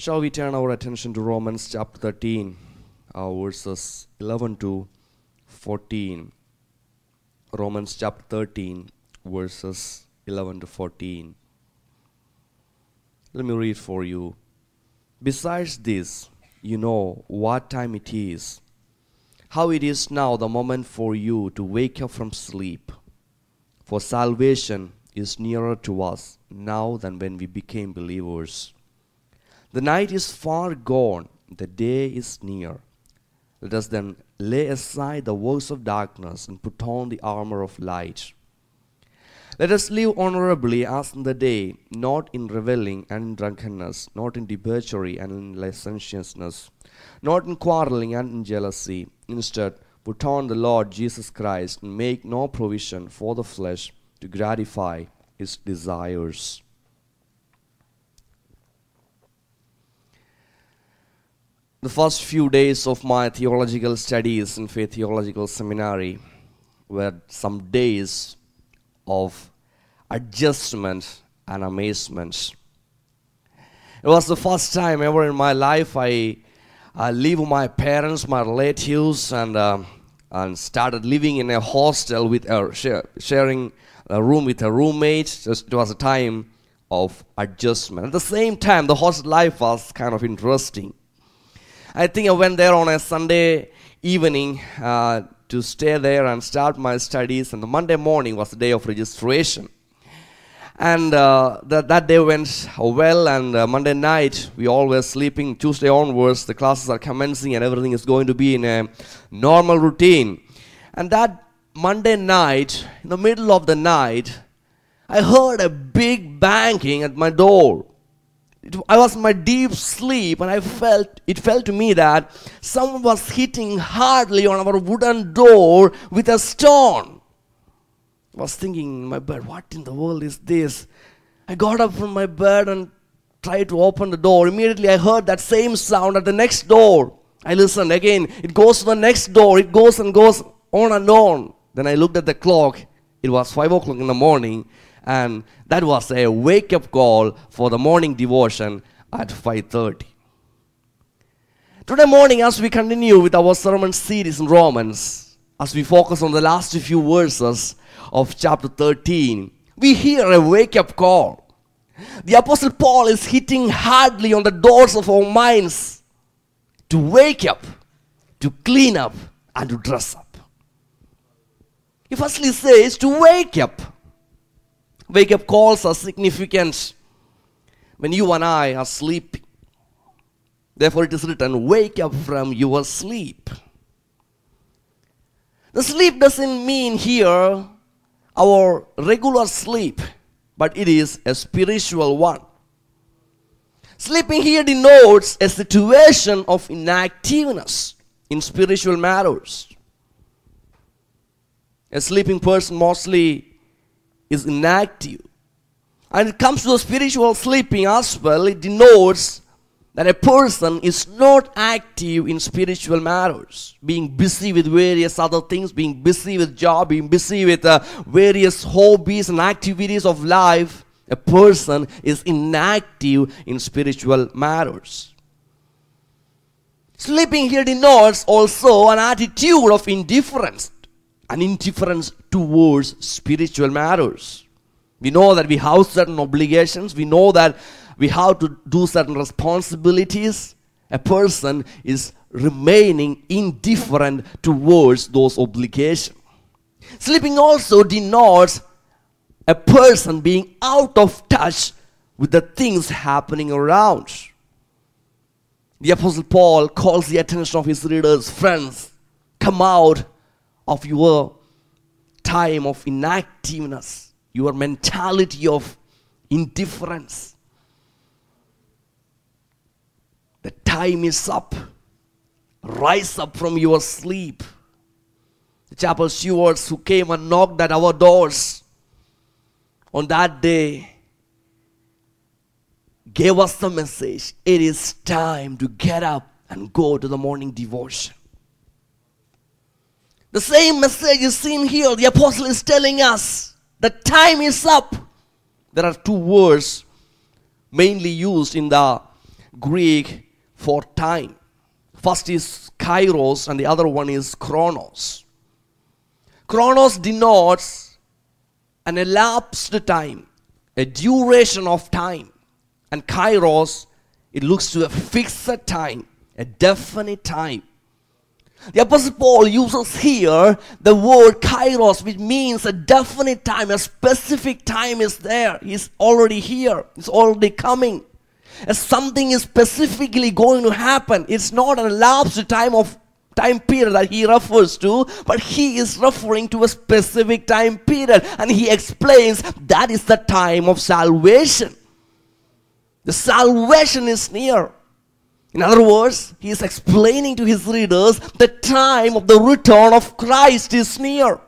Shall we turn our attention to Romans chapter 13, verses 11 to 14. Romans chapter 13, verses 11 to 14. Let me read for you. Besides this, you know what time it is, how it is now the moment for you to wake up from sleep. For salvation is nearer to us now than when we became believers. The night is far gone, the day is near. Let us then lay aside the works of darkness and put on the armor of light. Let us live honorably as in the day, not in revelling and in drunkenness, not in debauchery and in licentiousness, not in quarreling and in jealousy. Instead, put on the Lord Jesus Christ and make no provision for the flesh to gratify its desires. The first few days of my theological studies in Faith Theological Seminary were some days of adjustment and amazement. It was the first time ever in my life I leave my parents, my relatives, and started living in a hostel with sharing a room with a roommate. It was a time of adjustment. At the same time, the hostel life was kind of interesting. I think I went there on a Sunday evening to stay there and start my studies, and the Monday morning was the day of registration. And that day went well, and Monday night we all were sleeping. Tuesday onwards the classes are commencing and everything is going to be in a normal routine. And that Monday night, in the middle of the night, I heard a big banging at my door. I was in my deep sleep, and it felt to me that someone was hitting hardly on our wooden door with a stone. I was thinking in my bed, what in the world is this? I got up from my bed and tried to open the door. Immediately I heard that same sound at the next door. I listened again. It goes to the next door. It goes and goes on and on. Then I looked at the clock. It was 5 o'clock in the morning. And that was a wake-up call for the morning devotion at 5:30. Today morning, as we continue with our sermon series in Romans, as we focus on the last few verses of chapter 13, we hear a wake-up call. The Apostle Paul is hitting hardly on the doors of our minds to wake up, to clean up, and to dress up. He firstly says to wake up. Wake-up calls are significant when you and I are sleeping. Therefore it is written, wake up from your sleep. The sleep doesn't mean here our regular sleep, but it is a spiritual one. Sleeping here denotes a situation of inactiveness in spiritual matters. A sleeping person mostly is inactive. And it comes to the spiritual sleeping as well. It denotes that a person is not active in spiritual matters, being busy with various other things, being busy with job, being busy with various hobbies and activities of life. A person is inactive in spiritual matters. Sleeping here denotes also an attitude of indifference, an indifference towards spiritual matters. We know that we have certain obligations. We know that we have to do certain responsibilities. A person is remaining indifferent towards those obligations. Sleeping also denotes a person being out of touch with the things happening around. The Apostle Paul calls the attention of his readers, friends, come out of your time of inactiveness, your mentality of indifference. The time is up. Rise up from your sleep. The chapel stewards who came and knocked at our doors on that day gave us the message. It is time to get up and go to the morning devotion. The same message is seen here. The apostle is telling us the time is up. There are two words mainly used in the Greek for time. First is kairos and the other one is chronos. Chronos denotes an elapsed time, a duration of time. And kairos, it looks to a fixed time, a definite time. The Apostle Paul uses here the word kairos, which means a definite time, a specific time is there. He's already here. It's already coming. As something is specifically going to happen. It's not an elapsed time period that he refers to, but he is referring to a specific time period. And he explains that is the time of salvation. The salvation is near. In other words, he is explaining to his readers the time of the return of Christ is near.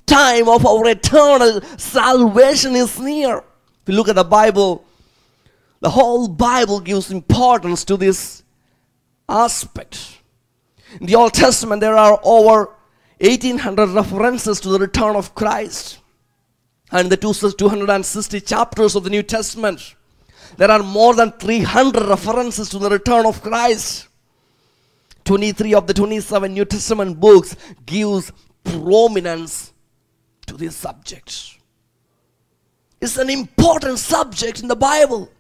Time of our eternal salvation is near. If you look at the Bible, the whole Bible gives importance to this aspect. In the Old Testament, there are over 1800 references to the return of Christ. And the 260 chapters of the New Testament, there are more than 300 references to the return of Christ. 23 of the 27 New Testament books gives prominence to this subject. It's an important subject in the Bible.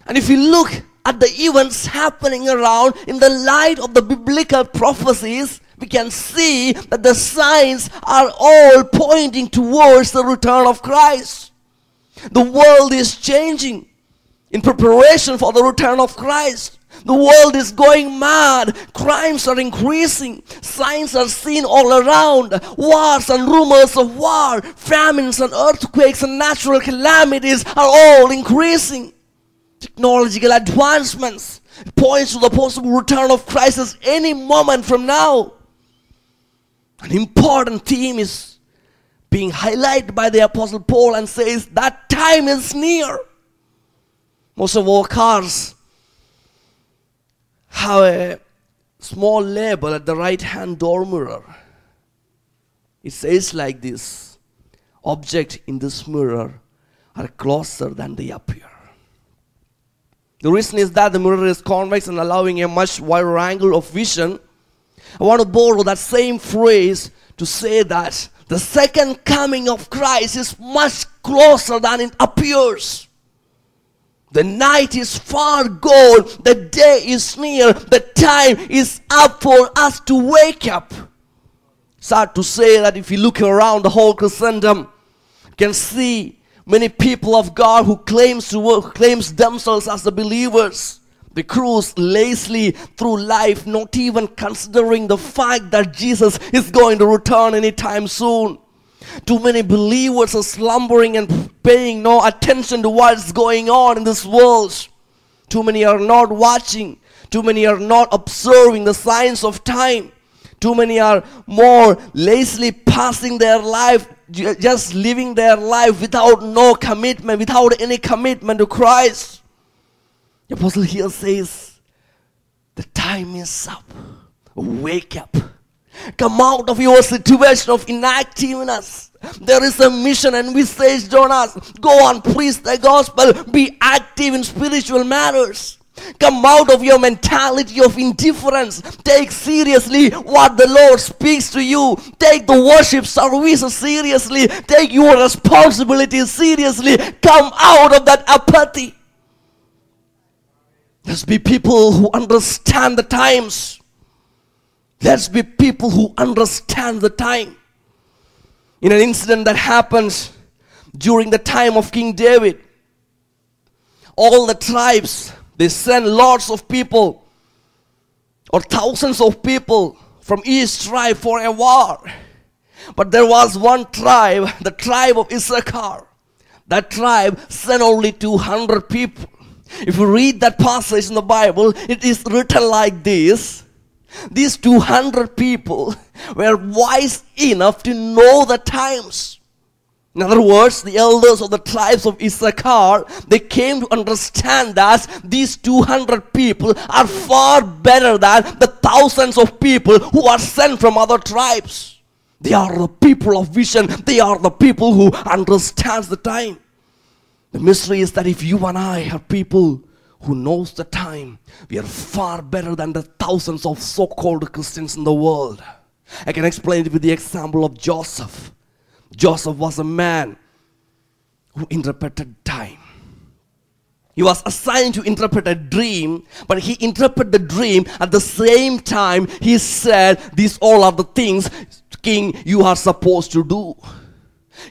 And if you look at the events happening around in the light of the biblical prophecies, we can see that the signs are all pointing towards the return of Christ. The world is changing in preparation for the return of Christ. The world is going mad. Crimes are increasing. Signs are seen all around. Wars and rumors of war, famines and earthquakes and natural calamities are all increasing. Technological advancements points to the possible return of Christ at any moment from now. An important theme is being highlighted by the Apostle Paul and says that time is near. Most of our cars have a small label at the right hand door mirror. It says like this: objects in this mirror are closer than they appear. The reason is that the mirror is convex and allowing a much wider angle of vision. I want to borrow that same phrase to say that the second coming of Christ is much closer than it appears. The night is far gone, the day is near, the time is up for us to wake up. Sad to say that if you look around the whole Christendom, you can see many people of God who claims themselves as the believers. They cruise lazily through life, not even considering the fact that Jesus is going to return anytime soon. Too many believers are slumbering and paying no attention to what's going on in this world. Too many are not watching. Too many are not observing the signs of time. Too many are more lazily passing their life, just living their life without no commitment, without any commitment to Christ. The apostle here says, the time is up. Wake up. Come out of your situation of inactiveness. There is a mission and message on us. Go and preach the gospel. Be active in spiritual matters. Come out of your mentality of indifference. Take seriously what the Lord speaks to you. Take the worship services seriously. Take your responsibilities seriously. Come out of that apathy. Let's be people who understand the times. Let's be people who understand the time. In an incident that happens during the time of King David, all the tribes, they sent lots of people or thousands of people from each tribe for a war. But there was one tribe, the tribe of Issachar. That tribe sent only 200 people. If you read that passage in the Bible, it is written like this. These 200 people were wise enough to know the times. In other words, the elders of the tribes of Issachar, they came to understand that these 200 people are far better than the thousands of people who are sent from other tribes. They are the people of vision. They are the people who understand the time. The mystery is that if you and I are people who knows the time. We are far better than the thousands of so-called Christians in the world. I can explain it with the example of Joseph. Joseph was a man who interpreted time. He was assigned to interpret a dream, but he interpreted the dream at the same time he said, these all are the things, king, you are supposed to do.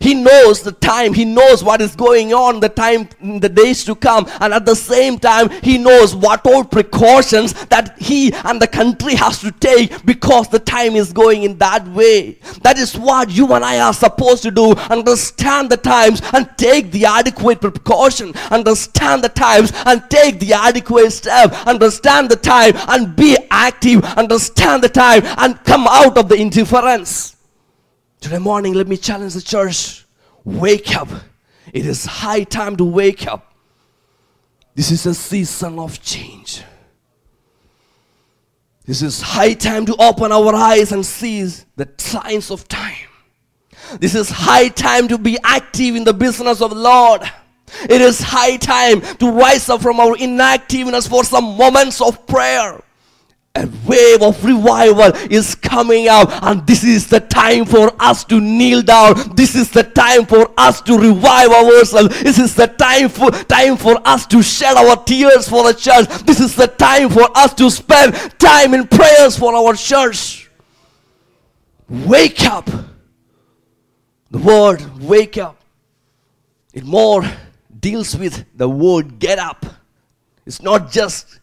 He knows the time, he knows what is going on, the time, the days to come, and at the same time, he knows what all precautions that he and the country has to take because the time is going in that way. That is what you and I are supposed to do, understand the times and take the adequate precaution, understand the times and take the adequate step, understand the time and be active, understand the time and come out of the indifference. Today morning, let me challenge the church. Wake up. It is high time to wake up. This is a season of change. This is high time to open our eyes and see the signs of time. This is high time to be active in the business of the Lord. It is high time to rise up from our inactiveness for some moments of prayer. A wave of revival is coming out, and this is the time for us to kneel down. This is the time for us to revive ourselves. This is the time for us to shed our tears for the church. This is the time for us to spend time in prayers for our church. Wake up. The word wake up, it more deals with the word get up. It's not just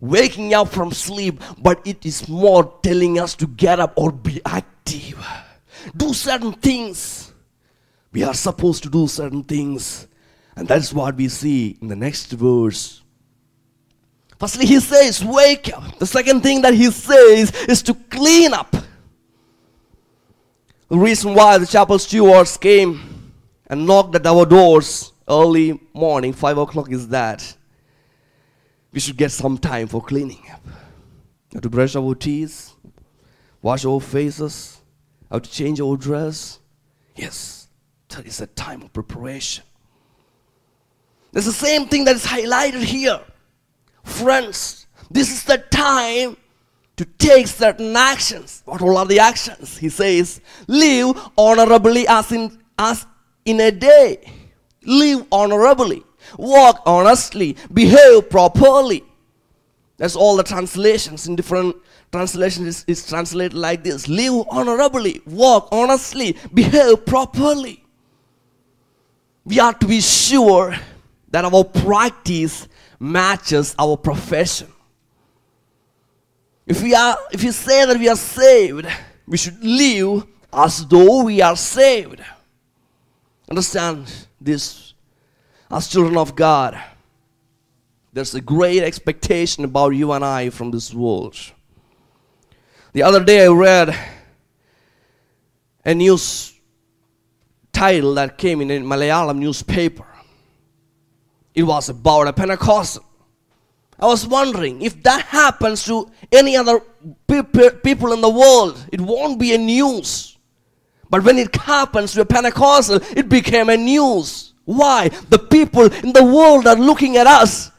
waking up from sleep, but it is more telling us to get up or be active. Do certain things. We are supposed to do certain things. And that's what we see in the next verse. Firstly, he says, wake up. The second thing that he says is to clean up. The reason why the chapel stewards came and knocked at our doors early morning, 5 o'clock, is that we should get some time for cleaning up. We have to brush our teeth, wash our faces, have to change our dress. Yes, that is a time of preparation. There's the same thing that is highlighted here. Friends, this is the time to take certain actions. What all are the actions? He says, live honorably as in a day. Live honorably. Walk honestly, behave properly. That's all the translations. In different translations is translated like this. Live honorably, walk honestly, behave properly. We are to be sure that our practice matches our profession. If you say that we are saved, we should live as though we are saved. Understand this? As children of God, there's a great expectation about you and I from this world. The other day I read a news title that came in a Malayalam newspaper. It was about a Pentecostal. I was wondering, if that happens to any other people in the world, it won't be a news. But when it happens to a Pentecostal, it became a news. Why? The people in the world are looking at us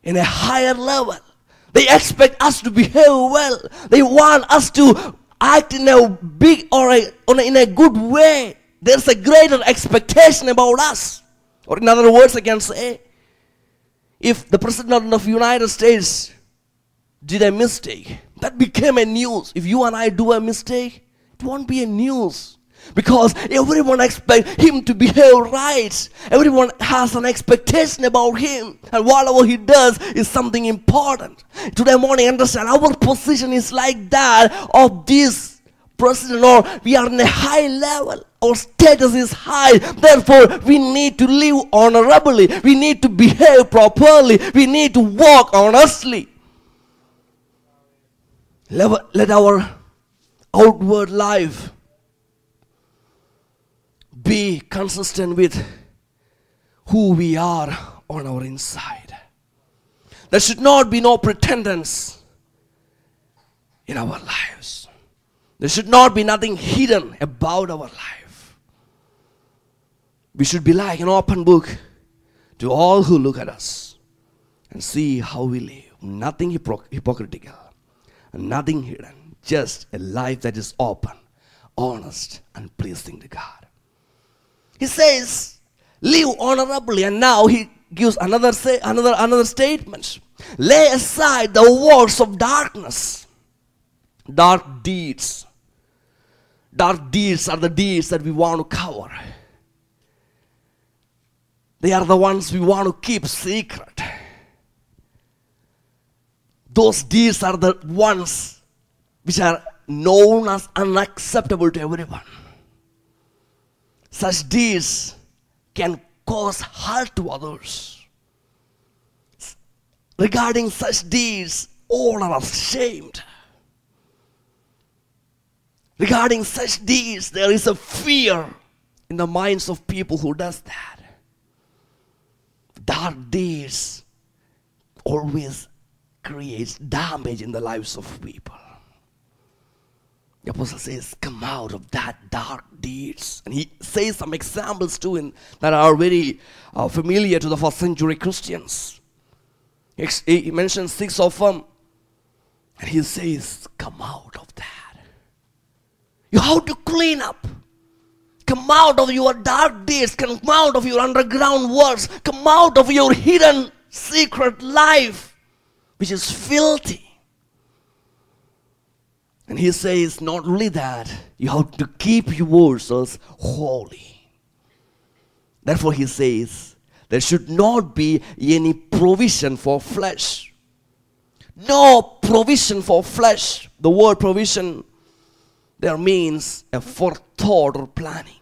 in a higher level. They expect us to behave well. They want us to act in a big or in a good way. There's a greater expectation about us. Or in other words, I can say, if the President of the United States did a mistake, that became a news. If you and I do a mistake, it won't be a news. Because everyone expects him to behave right. Everyone has an expectation about him. And whatever he does is something important. Today morning, understand, our position is like that of this president, or we are in a high level. Our status is high. Therefore, we need to live honorably. We need to behave properly. We need to walk honestly. Let our outward life be consistent with who we are on our inside. There should not be no pretense in our lives. There should not be nothing hidden about our life. We should be like an open book to all who look at us. and see how we live. Nothing hypocritical, nothing hidden, just a life that is open, honest, and pleasing to God. He says, live honorably, and now he gives another statement. Lay aside the works of darkness, dark deeds. Dark deeds are the deeds that we want to cover. They are the ones we want to keep secret. Those deeds are the ones which are known as unacceptable to everyone. Such deeds can cause hurt to others. Regarding such deeds, all are ashamed. Regarding such deeds, there is a fear in the minds of people who does that. Dark deeds always creates damage in the lives of people. The apostle says, come out of that dark deeds. And he says some examples too that are very familiar to the first century Christians. He mentions 6 of them. And he says, come out of that. You have to clean up. Come out of your dark deeds. Come out of your underground works. Come out of your hidden secret life, which is filthy. And he says, not only that, you have to keep yourselves holy. Therefore he says, there should not be any provision for flesh. No provision for flesh. The word provision there means a forethought or planning.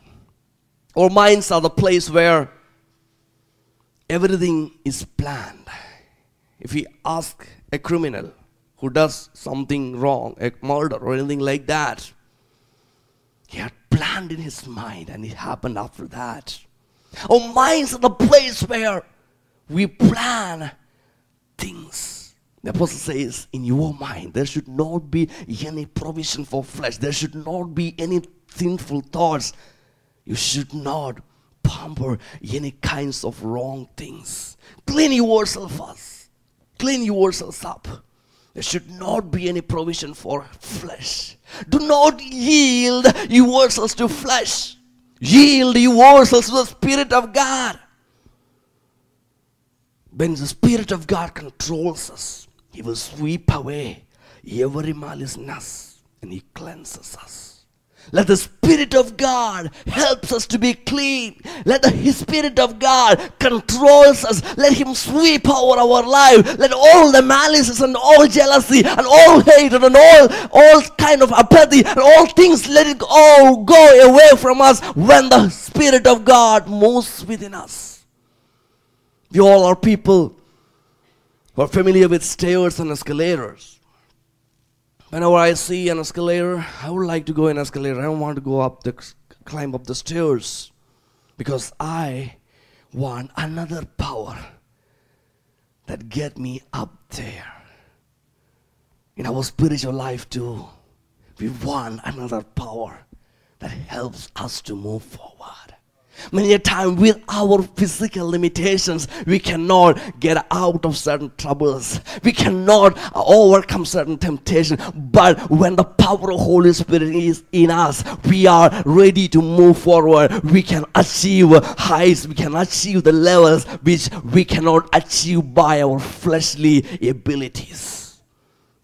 Our minds are the place where everything is planned. If we ask a criminal who does something wrong, a murder or anything like that, he had planned in his mind and it happened after that. Our minds are the place where we plan things. The apostle says, in your mind, there should not be any provision for flesh. There should not be any sinful thoughts. You should not pamper any kinds of wrong things. Clean yourself first. Clean yourselves up. There should not be any provision for flesh. Do not yield yourselves to flesh. Yield yourselves to the Spirit of God. When the Spirit of God controls us, He will sweep away every maliciousness and He cleanses us. Let the Spirit of God help us to be clean. Let the Spirit of God controls us. Let Him sweep over our life. Let all the malice and all jealousy and all hatred and all kind of apathy and all things, let it all go away from us when the Spirit of God moves within us. We all are people who are familiar with stairs and escalators. Whenever I see an escalator, I would like to go in an escalator. I don't want to climb up the stairs, because I want another power that get me up there. In our spiritual life too, we want another power that helps us to move forward. Many a time with our physical limitations, we cannot get out of certain troubles. We cannot overcome certain temptation. But when the power of Holy Spirit is in us, we are ready to move forward. We can achieve heights. We can achieve the levels which we cannot achieve by our fleshly abilities.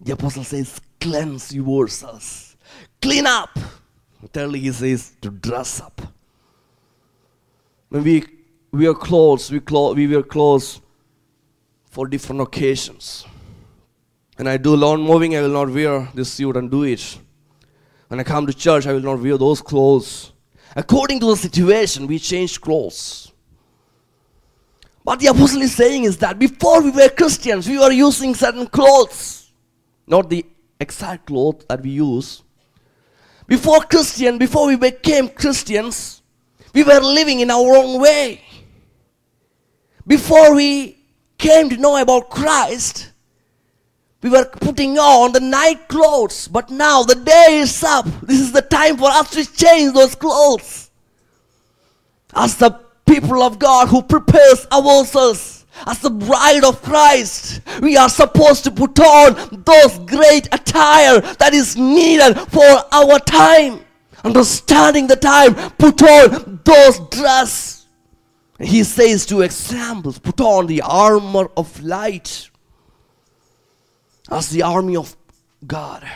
The apostle says, cleanse yourselves. Clean up. Thirdly, he says to dress up. When we wear clothes, we wear clothes for different occasions. When I do lawn mowing, I will not wear this suit and do it. When I come to church, I will not wear those clothes. According to the situation, we change clothes. What the apostle is saying is that before we were Christians, we were using certain clothes. Not the exact clothes that we use. Before we became Christians, we were living in our own way. Before we came to know about Christ, we were putting on the night clothes. But now the day is up. This is the time for us to change those clothes. As the people of God who prepares ourselves, As the bride of Christ, we are supposed to put on those great attire that is needed for our time. Understanding the time, put on those dress. He says two examples, put on the armor of light. As the army of God,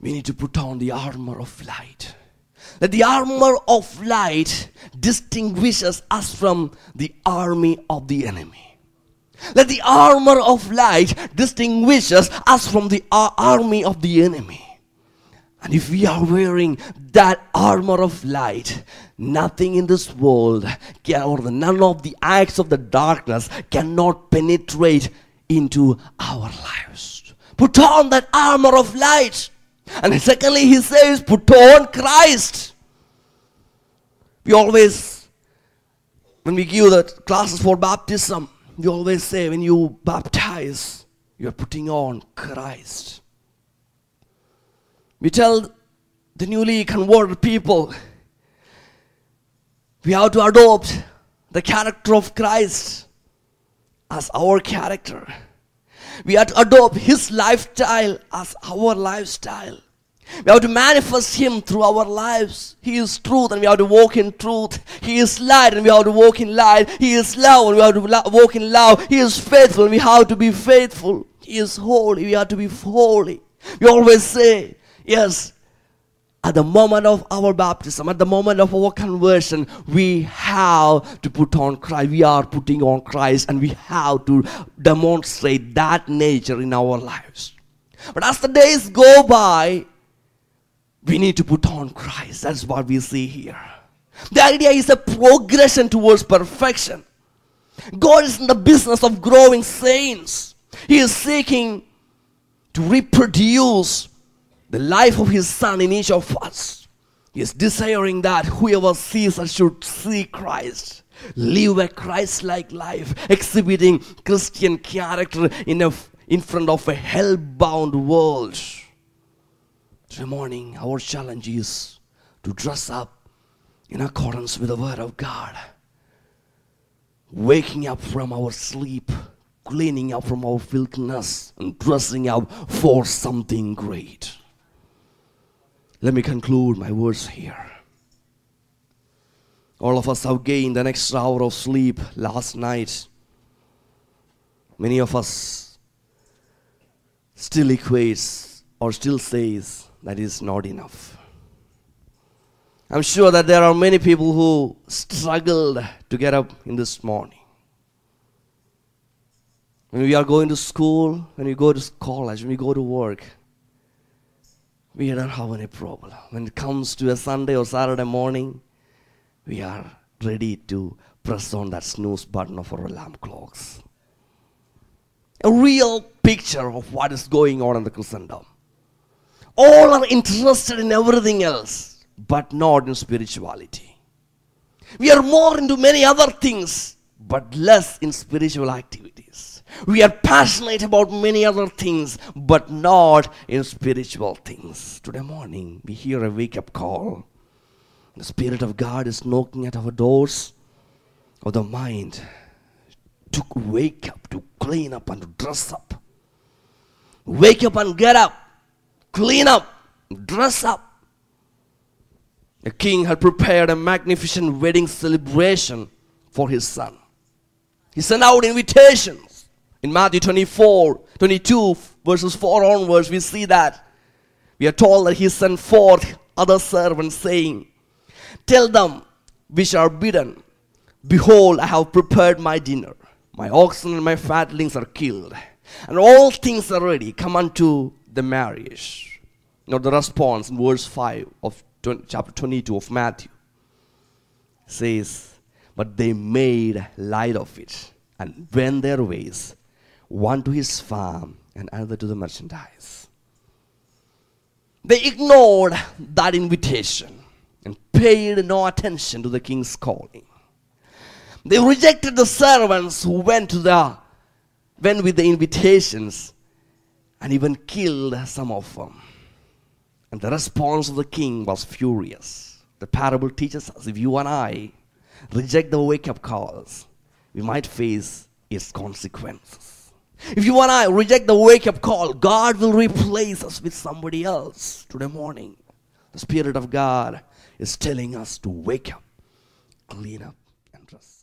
we need to put on the armor of light. That the armor of light distinguishes us from the army of the enemy. That the armor of light distinguishes us from the army of the enemy. And if we are wearing that armor of light, nothing in this world none of the acts of the darkness cannot penetrate into our lives. Put on that armor of light. And secondly, he says, put on Christ. We always, when we give the classes for baptism, we always say, when you baptize, you are putting on Christ. We tell the newly converted people, we have to adopt the character of Christ as our character. We have to adopt His lifestyle as our lifestyle. We have to manifest Him through our lives. He is truth and we have to walk in truth. He is light and we have to walk in light. He is love and we have to walk in love. He is faithful and we have to be faithful. He is holy, we have to be holy. We always say, yes, at the moment of our baptism, at the moment of our conversion, we have to put on Christ. We are putting on Christ and we have to demonstrate that nature in our lives. But as the days go by, we need to put on Christ. That's what we see here. The idea is a progression towards perfection. God is in the business of growing saints. He is seeking to reproduce the life of His Son in each of us. He is desiring that whoever sees us should see Christ. Live a Christ-like life, exhibiting Christian character in front of a hell-bound world. Today morning, our challenge is to dress up in accordance with the Word of God. Waking up from our sleep, cleaning up from our filthiness, and dressing up for something great. Let me conclude my words here. All of us have gained an extra hour of sleep last night. Many of us still equates or still says that is not enough. I'm sure that there are many people who struggled to get up in this morning. When we are going to school, when we go to college, when we go to work, we don't have any problem. When it comes to a Sunday or Saturday morning, we are ready to press on that snooze button of our alarm clocks. A real picture of what is going on in the Christendom. All are interested in everything else, but not in spirituality. We are more into many other things, but less in spiritual activities. We are passionate about many other things, but not in spiritual things. Today morning, we hear a wake-up call. The Spirit of God is knocking at our doors of the mind to wake up, to clean up and to dress up. Wake up and get up, clean up, dress up. The king had prepared a magnificent wedding celebration for his son. He sent out invitations. In Matthew 22, verses 4 onwards, we see that. We are told that he sent forth other servants, saying, tell them which are bidden, behold, I have prepared my dinner. My oxen and my fatlings are killed, and all things are ready. Come unto the marriage. Now the response in verse 5 of chapter 22 of Matthew says, but they made light of it, and went their ways, one to his farm and another to the merchandise. They ignored that invitation and paid no attention to the king's calling. They rejected the servants who went with the invitations and even killed some of them. And the response of the king was furious. The parable teaches us, if you and I reject the wake-up calls, we might face its consequences. If you and I reject the wake-up call, God will replace us with somebody else today morning. The Spirit of God is telling us to wake up, clean up, and rest.